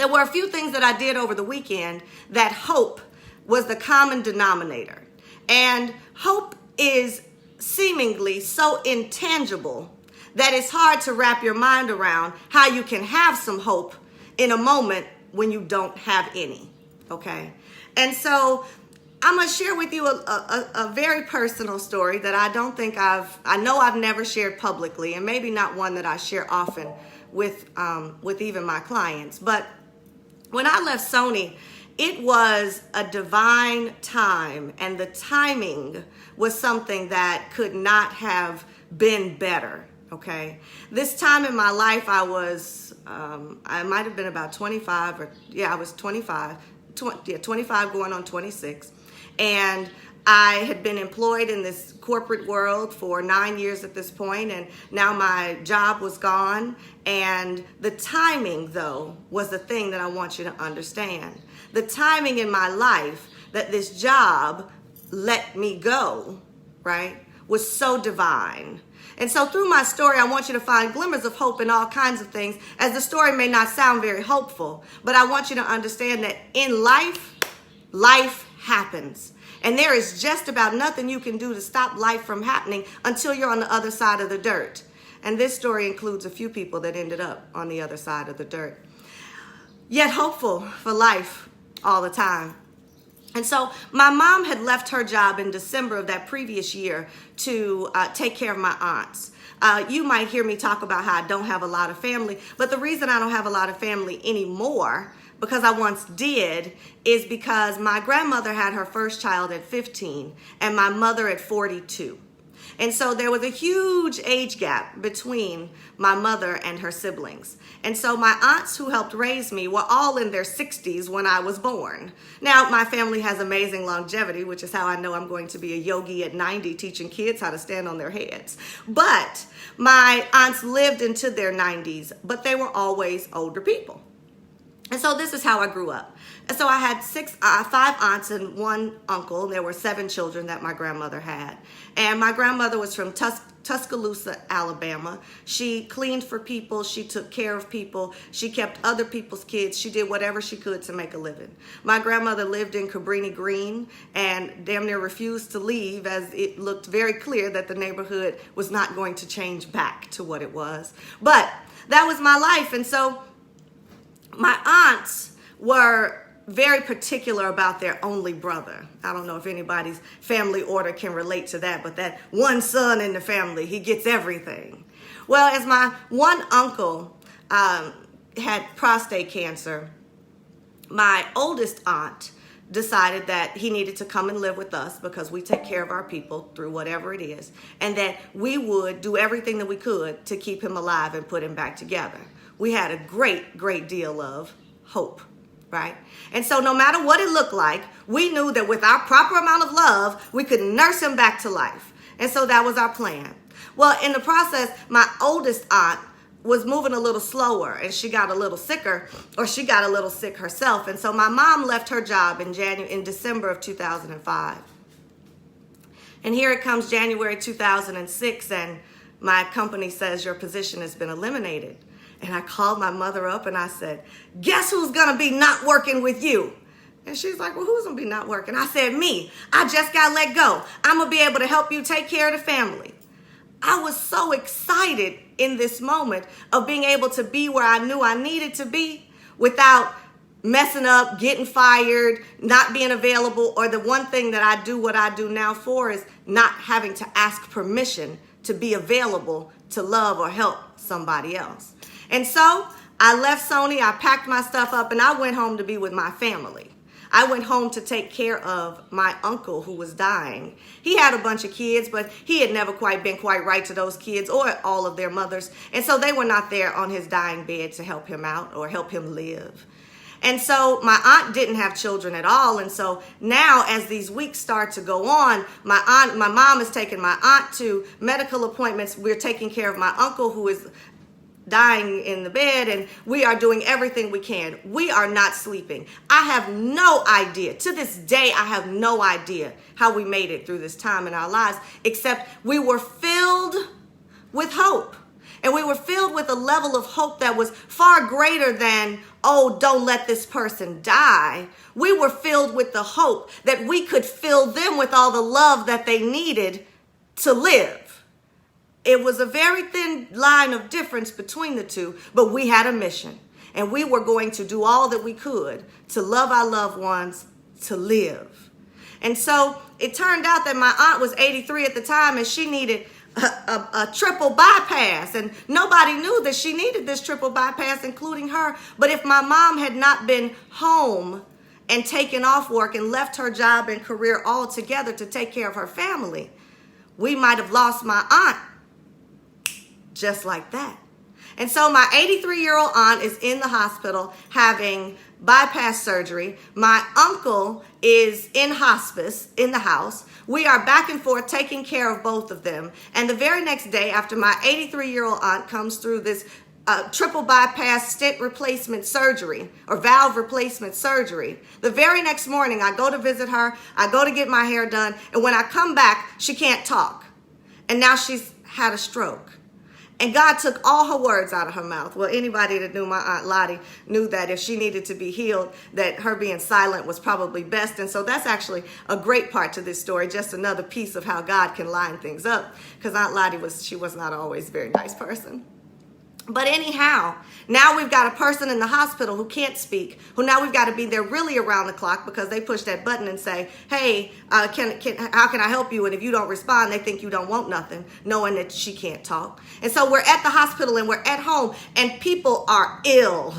There were a few things that I did over the weekend that hope was the common denominator. And hope is seemingly so intangible that it's hard to wrap your mind around how you can have some hope in a moment when you don't have any, okay? And so I'm going to share with you a very personal story that I know I've never shared publicly, and maybe not one that I share often with even my clients. But when I left Sony, it was a divine time, and the timing was something that could not have been better, okay? This time in my life, I might have been about 25, I was 25 going on 26. And I had been employed in this corporate world for 9 years at this point, and now my job was gone. And the timing, though, was the thing that I want you to understand. The timing in my life that this job let me go, right, was so divine. And so through my story, I want you to find glimmers of hope in all kinds of things, as the story may not sound very hopeful, but I want you to understand that in life, life happens. And there is just about nothing you can do to stop life from happening until you're on the other side of the dirt. And this story includes a few people that ended up on the other side of the dirt. Yet hopeful for life all the time. And so my mom had left her job in December of that previous year to take care of my aunts. You might hear me talk about how I don't have a lot of family, but the reason I don't have a lot of family anymore, because I once did, is because my grandmother had her first child at 15 and my mother at 42. And so there was a huge age gap between my mother and her siblings. And so my aunts who helped raise me were all in their 60s when I was born. Now, my family has amazing longevity, which is how I know I'm going to be a yogi at 90 teaching kids how to stand on their heads. But my aunts lived into their 90s, but they were always older people. And so this is how I grew up. And so I had 5 aunts and 1 uncle. There were 7 children that my grandmother had. And my grandmother was from Tuscaloosa, Alabama. She cleaned for people. She took care of people. She kept other people's kids. She did whatever she could to make a living. My grandmother lived in Cabrini Green and damn near refused to leave, as it looked very clear that the neighborhood was not going to change back to what it was. But that was my life. And so my aunts were very particular about their only brother. I don't know if anybody's family order can relate to that, but that one son in the family, he gets everything. Well, as my one uncle had prostate cancer, my oldest aunt decided that he needed to come and live with us because we take care of our people through whatever it is, and that we would do everything that we could to keep him alive and put him back together. We had a great deal of hope, right? And so no matter what it looked like, we knew that with our proper amount of love, we could nurse him back to life. And so that was our plan. Well, in the process, my oldest aunt was moving a little slower, and she got a little sicker, or she got a little sick herself. And so my mom left her job in December of 2005. And here it comes January 2006, and my company says your position has been eliminated. And I called my mother up and I said, guess who's gonna be not working with you? And she's like, well, who's gonna be not working? I said, me. I just got let go. I'm gonna be able to help you take care of the family. I was so excited in this moment of being able to be where I knew I needed to be without messing up, getting fired, not being available, or the one thing that I do what I do now for is not having to ask permission to be available to love or help somebody else. And so I left Sony, I packed my stuff up, and I went home to be with my family. I went home to take care of my uncle who was dying. He had a bunch of kids, but he had never quite been quite right to those kids or all of their mothers. And so they were not there on his dying bed to help him out or help him live. And so my aunt didn't have children at all. And so now as these weeks start to go on, my mom is taking my aunt to medical appointments. We're taking care of my uncle who is dying in the bed, and we are doing everything we can. We are not sleeping. I have no idea. To this day, I have no idea how we made it through this time in our lives, except we were filled with hope. And we were filled with a level of hope that was far greater than, oh, don't let this person die. We were filled with the hope that we could fill them with all the love that they needed to live. It was a very thin line of difference between the two, but we had a mission. And we were going to do all that we could to love our loved ones to live. And so it turned out that my aunt was 83 at the time, and she needed a triple bypass, and nobody knew that she needed this triple bypass, including her. But if my mom had not been home and taken off work and left her job and career altogether to take care of her family, we might have lost my aunt just like that. And so my 83-year-old aunt is in the hospital having bypass surgery. My uncle is in hospice in the house. We are back and forth taking care of both of them. And the very next day, after my 83-year-old aunt comes through this triple bypass stent replacement surgery or valve replacement surgery, the very next morning I go to visit her. I go to get my hair done. And when I come back, she can't talk. And now she's had a stroke. And God took all her words out of her mouth. Well, anybody that knew my Aunt Lottie knew that if she needed to be healed, that her being silent was probably best. And so that's actually a great part to this story, just another piece of how God can line things up. Because Aunt Lottie was not always a very nice person. But anyhow, now we've got a person in the hospital who can't speak, who now we've got to be there really around the clock because they push that button and say, hey, how can I help you? And if you don't respond, they think you don't want nothing, knowing that she can't talk. And so we're at the hospital and we're at home and people are ill.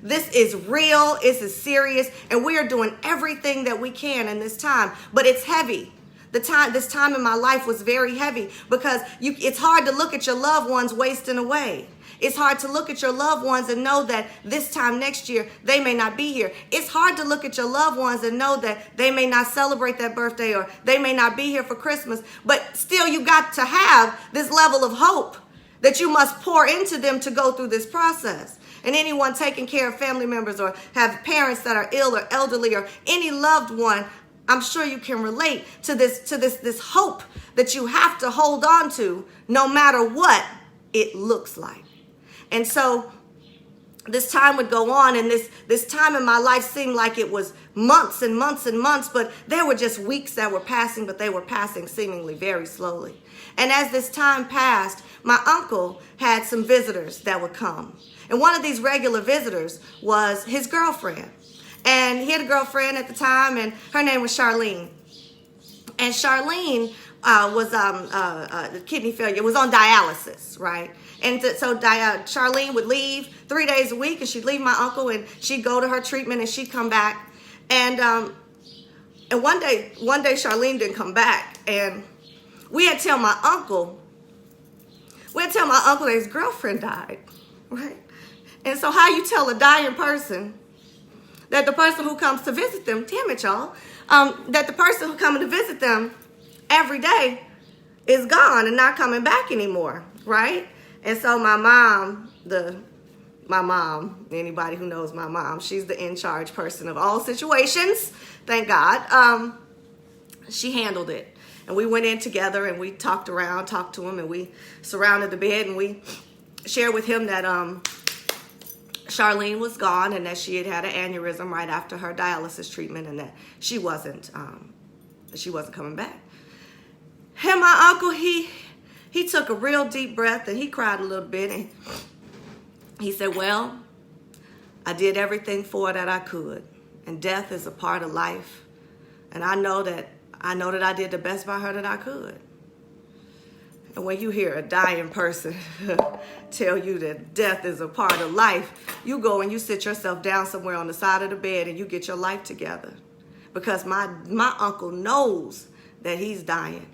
This is real, this is serious, and we are doing everything that we can in this time, but it's heavy. This time in my life was very heavy because it's hard to look at your loved ones wasting away. It's hard to look at your loved ones and know that this time next year, they may not be here. It's hard to look at your loved ones and know that they may not celebrate that birthday or they may not be here for Christmas. But still, you got to have this level of hope that you must pour into them to go through this process. And anyone taking care of family members or have parents that are ill or elderly or any loved one, I'm sure you can relate to this hope that you have to hold on to no matter what it looks like. And so this time would go on, and this time in my life seemed like it was months and months and months, but there were just weeks that were passing, but they were passing seemingly very slowly. And as this time passed, my uncle had some visitors that would come. And one of these regular visitors was his girlfriend. And he had a girlfriend at the time, and her name was Charlene. And Charlene was kidney failure, was on dialysis, right? And so Charlene would leave 3 days a week, and she'd leave my uncle, and she'd go to her treatment, and she'd come back. And one day Charlene didn't come back, and we had to tell my uncle that his girlfriend died, right? And so how you tell a dying person that the person who comes to visit them, damn it, y'all, that the person who coming to visit them every day is gone and not coming back anymore, right? And so my mom, anybody who knows my mom, she's the in charge person of all situations, thank God. She handled it. And we went in together and we talked to him, and we surrounded the bed, and we shared with him that Charlene was gone and that she had an aneurysm right after her dialysis treatment, and that she wasn't coming back. And my uncle, he took a real deep breath and he cried a little bit, and he said, well, I did everything for her that I could, and death is a part of life, and I know that I did the best by her that I could. And when you hear a dying person tell you that death is a part of life, you go and you sit yourself down somewhere on the side of the bed and you get your life together. Because my uncle knows that he's dying.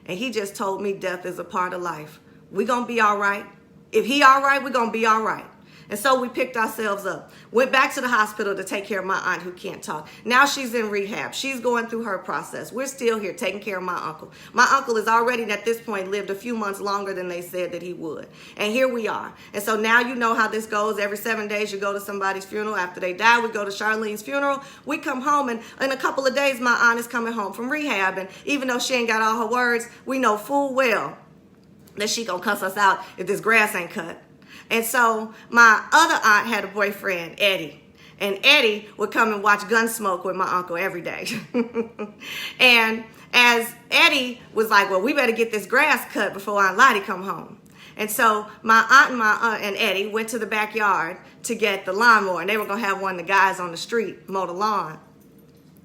And he just told me death is a part of life. We're going to be all right. If he all right, we're going to be all right. And so we picked ourselves up, went back to the hospital to take care of my aunt who can't talk. Now she's in rehab. She's going through her process. We're still here taking care of my uncle. My uncle has already at this point lived a few months longer than they said that he would. And here we are. And so now you know how this goes. Every 7 days you go to somebody's funeral. After they die, we go to Charlene's funeral. We come home, and in a couple of days my aunt is coming home from rehab. And even though she ain't got all her words, we know full well that she gonna cuss us out if this grass ain't cut. And so my other aunt had a boyfriend, Eddie. And Eddie would come and watch Gunsmoke with my uncle every day. And as Eddie was like, well, we better get this grass cut before Aunt Lottie come home. And so my aunt and Eddie went to the backyard to get the lawnmower. And they were going to have one of the guys on the street mow the lawn.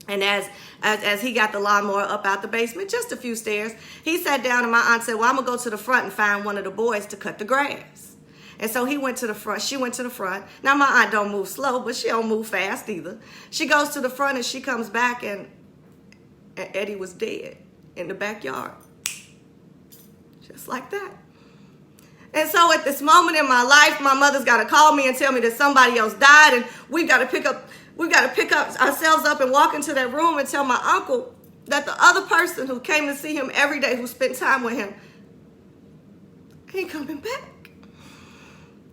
And as he got the lawnmower up out the basement, just a few stairs, he sat down and my aunt said, well, I'm going to go to the front and find one of the boys to cut the grass. And so he went to the front. She went to the front. Now, my aunt don't move slow, but she don't move fast either. She goes to the front and she comes back and Eddie was dead in the backyard. Just like that. And so at this moment in my life, my mother's got to call me and tell me that somebody else died, and we've got to pick ourselves up and walk into that room and tell my uncle that the other person who came to see him every day, who spent time with him, ain't coming back.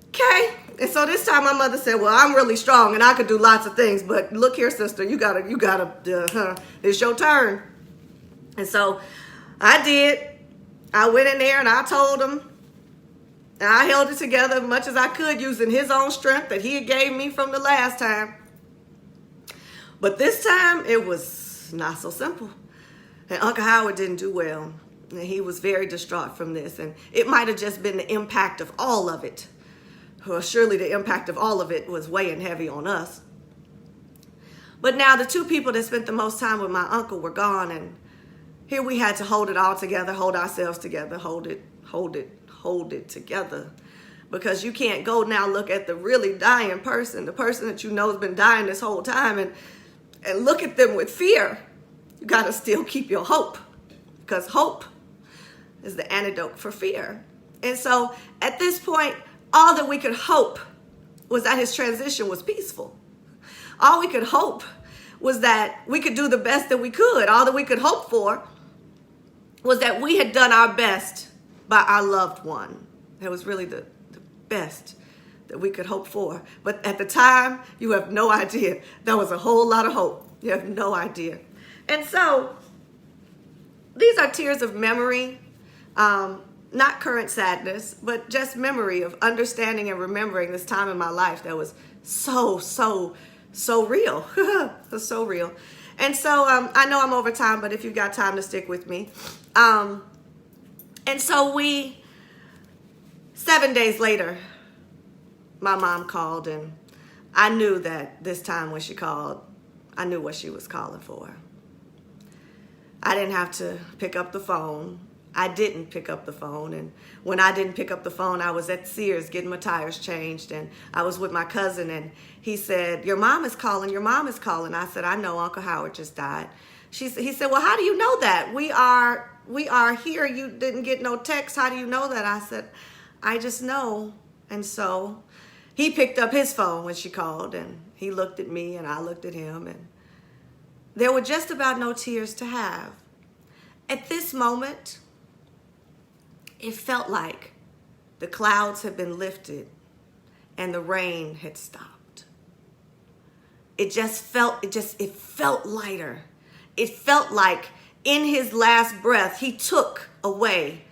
Okay? And so this time my mother said, well, I'm really strong and I could do lots of things, but look here, sister, you gotta, it's your turn. And so I did. I went in there and I told him, and I held it together as much as I could using his own strength that he had gave me from the last time. But this time it was not so simple. And Uncle Howard didn't do well. And he was very distraught from this. And it might have just been the impact of all of it. Well, surely the impact of all of it was weighing heavy on us. But now the two people that spent the most time with my uncle were gone, and here we had to hold it all together, hold ourselves together, hold it together. Because you can't go now look at the really dying person, the person that you know has been dying this whole time, and look at them with fear. You got to still keep your hope, because hope is the antidote for fear. And so at this point, all that we could hope was that his transition was peaceful. All we could hope was that we could do the best that we could. All that we could hope for was that we had done our best by our loved one. That was really the best that we could hope for. But at the time, you have no idea. That was a whole lot of hope. You have no idea. And so these are tears of memory. Not current sadness, but just memory of understanding and remembering this time in my life that was so real. So real. And so I know I'm over time, but if you've got time to stick with me. And so 7 days later, my mom called, and I knew that this time when she called, I knew what she was calling for. I didn't have to pick up the phone. I didn't pick up the phone, and when I didn't pick up the phone, I was at Sears getting my tires changed, and I was with my cousin, and he said, your mom is calling. I said, I know, Uncle Howard just died. He said, well, how do you know that? We are here. You didn't get no text. How do you know that? I said, I just know. And so he picked up his phone when she called, and he looked at me, and I looked at him, and there were just about no tears to have. At this moment, it felt like the clouds had been lifted and the rain had stopped. It felt lighter. It felt like in his last breath, he took away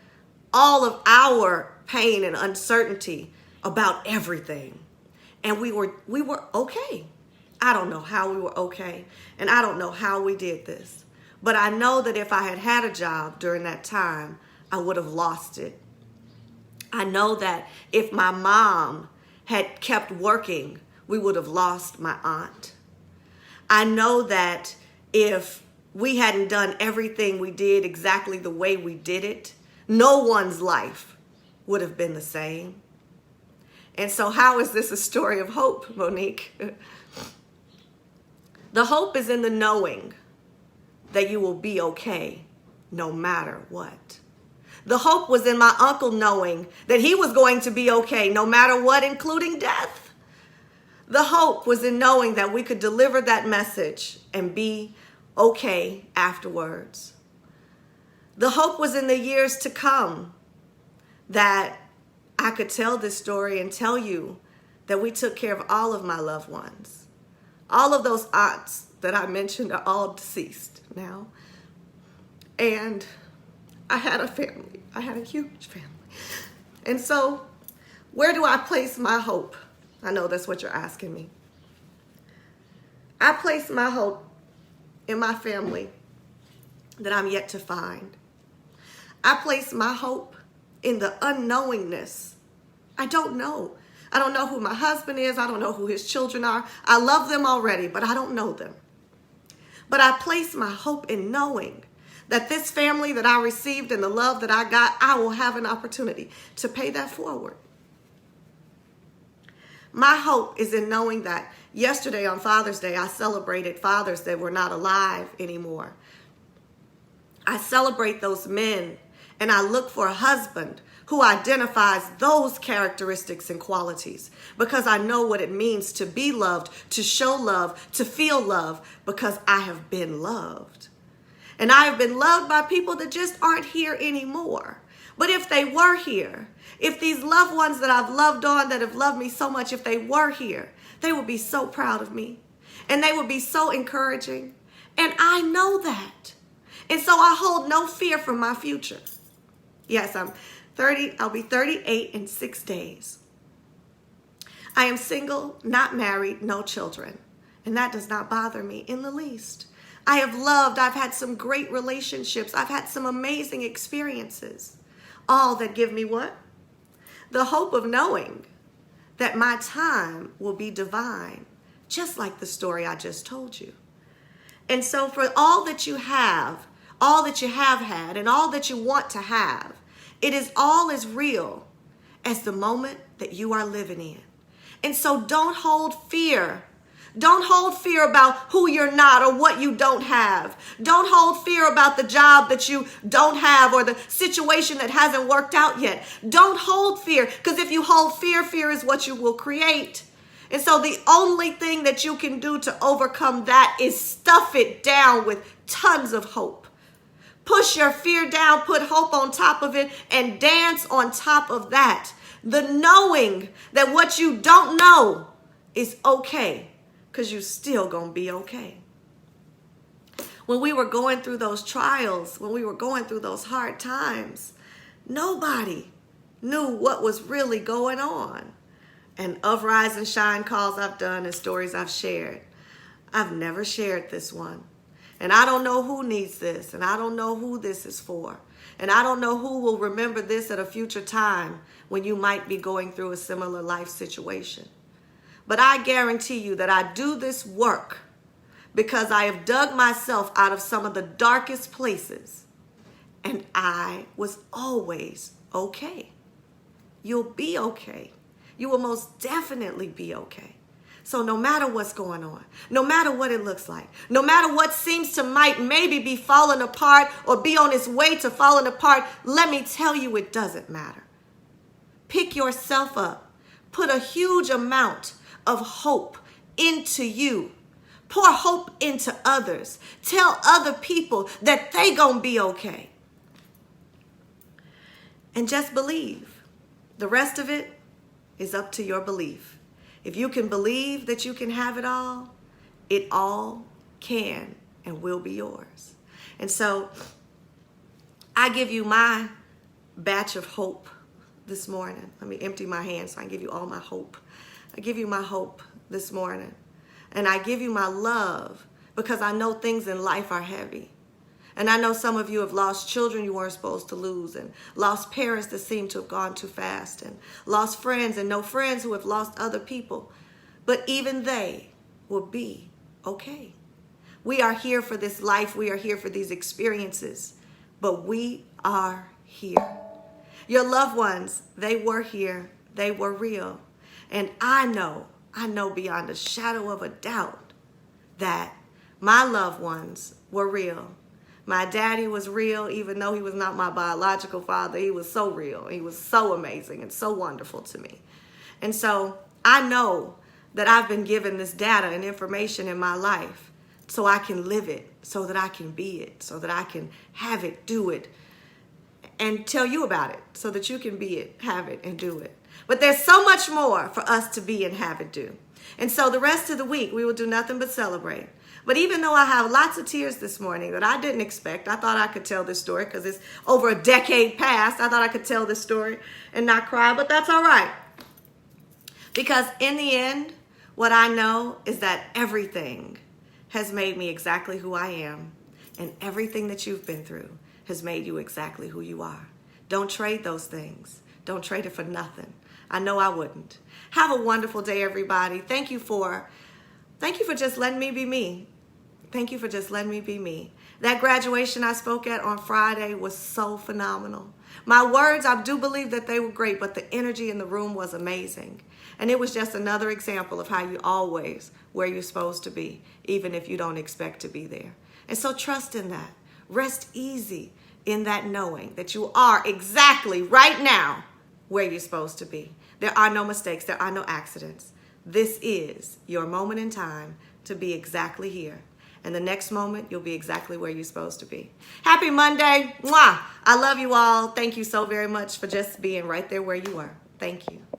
all of our pain and uncertainty about everything. And we were okay. I don't know how we were okay, and I don't know how we did this. But I know that if I had had a job during that time, I would have lost it. I know that if my mom had kept working, we would have lost my aunt. I know that if we hadn't done everything we did exactly the way we did it, no one's life would have been the same. And so how is this a story of hope, Monique? The hope is in the knowing that you will be okay no matter what. The hope was in my uncle knowing that he was going to be okay no matter what, including death. The hope was in knowing that we could deliver that message and be okay afterwards. The hope was in the years to come that I could tell this story and tell you that we took care of all of my loved ones. All of those aunts that I mentioned are all deceased now. And I had a family. I had a huge family. And so, where do I place my hope? I know that's what you're asking me. I place my hope in my family that I'm yet to find. I place my hope in the unknowingness. I don't know. I don't know who my husband is. I don't know who his children are. I love them already, but I don't know them. But I place my hope in knowing that this family that I received and the love that I got, I will have an opportunity to pay that forward. My hope is in knowing that yesterday on Father's Day, I celebrated fathers that were not alive anymore. I celebrate those men, and I look for a husband who identifies those characteristics and qualities, because I know what it means to be loved, to show love, to feel love, because I have been loved. And I have been loved by people that just aren't here anymore. But if they were here, if these loved ones that I've loved on, that have loved me so much, if they were here, they would be so proud of me. And they would be so encouraging. And I know that. And so I hold no fear for my future. Yes, I'll be 38 in 6 days. I am single, not married, no children. And that does not bother me in the least. I have loved, I've had some great relationships. I've had some amazing experiences. All that give me what? The hope of knowing that my time will be divine, just like the story I just told you. And so for all that you have had, and all that you want to have, it is all as real as the moment that you are living in. And so don't hold fear. Don't hold fear about who you're not or what you don't have. Don't hold fear about the job that you don't have or the situation that hasn't worked out yet. Don't hold fear, because if you hold fear, fear is what you will create. And so the only thing that you can do to overcome that is stuff it down with tons of hope. Push your fear down, put hope on top of it, and dance on top of that. The knowing that what you don't know is okay, because you're still going to be okay. When we were going through those trials, when we were going through those hard times, nobody knew what was really going on. And of Rise and Shine calls I've done and stories I've shared, I've never shared this one. And I don't know who needs this, and I don't know who this is for. And I don't know who will remember this at a future time when you might be going through a similar life situation. But I guarantee you that I do this work because I have dug myself out of some of the darkest places, and I was always okay. You'll be okay. You will most definitely be okay. So no matter what's going on, no matter what it looks like, no matter what seems to might maybe be falling apart or be on its way to falling apart, let me tell you, it doesn't matter. Pick yourself up. Put a huge amount of hope into you. Pour hope into others. Tell other people that they gonna be okay. And just believe. The rest of it is up to your belief. If you can believe that you can have it all can and will be yours. And so I give you my batch of hope this morning. Let me empty my hands so I can give you all my hope. I give you my hope this morning. And I give you my love because I know things in life are heavy. And I know some of you have lost children you weren't supposed to lose, and lost parents that seem to have gone too fast, and lost friends and no friends who have lost other people. But even they will be okay. We are here for this life. We are here for these experiences. But we are here. Your loved ones, they were here. They were real. And I know beyond a shadow of a doubt that my loved ones were real. My daddy was real, even though he was not my biological father. He was so real. He was so amazing and so wonderful to me. And so I know that I've been given this data and information in my life so I can live it, so that I can be it, so that I can have it, do it, and tell you about it so that you can be it, have it, and do it. But there's so much more for us to be and have it do. And so the rest of the week, we will do nothing but celebrate. But even though I have lots of tears this morning that I didn't expect, I thought I could tell this story because it's over a decade past. I thought I could tell this story and not cry, but that's all right. Because in the end, what I know is that everything has made me exactly who I am. And everything that you've been through has made you exactly who you are. Don't trade those things. Don't trade it for nothing. I know I wouldn't. Have a wonderful day, everybody. Thank you for just letting me be me. Thank you for just letting me be me. That graduation I spoke at on Friday was so phenomenal. My words, I do believe that they were great, but the energy in the room was amazing. And it was just another example of how you always where you're supposed to be, even if you don't expect to be there. And so trust in that. Rest easy in that knowing that you are exactly right now where you're supposed to be. There are no mistakes. There are no accidents. This is your moment in time to be exactly here. And the next moment, you'll be exactly where you're supposed to be. Happy Monday. Mwah. I love you all. Thank you so very much for just being right there where you are. Thank you.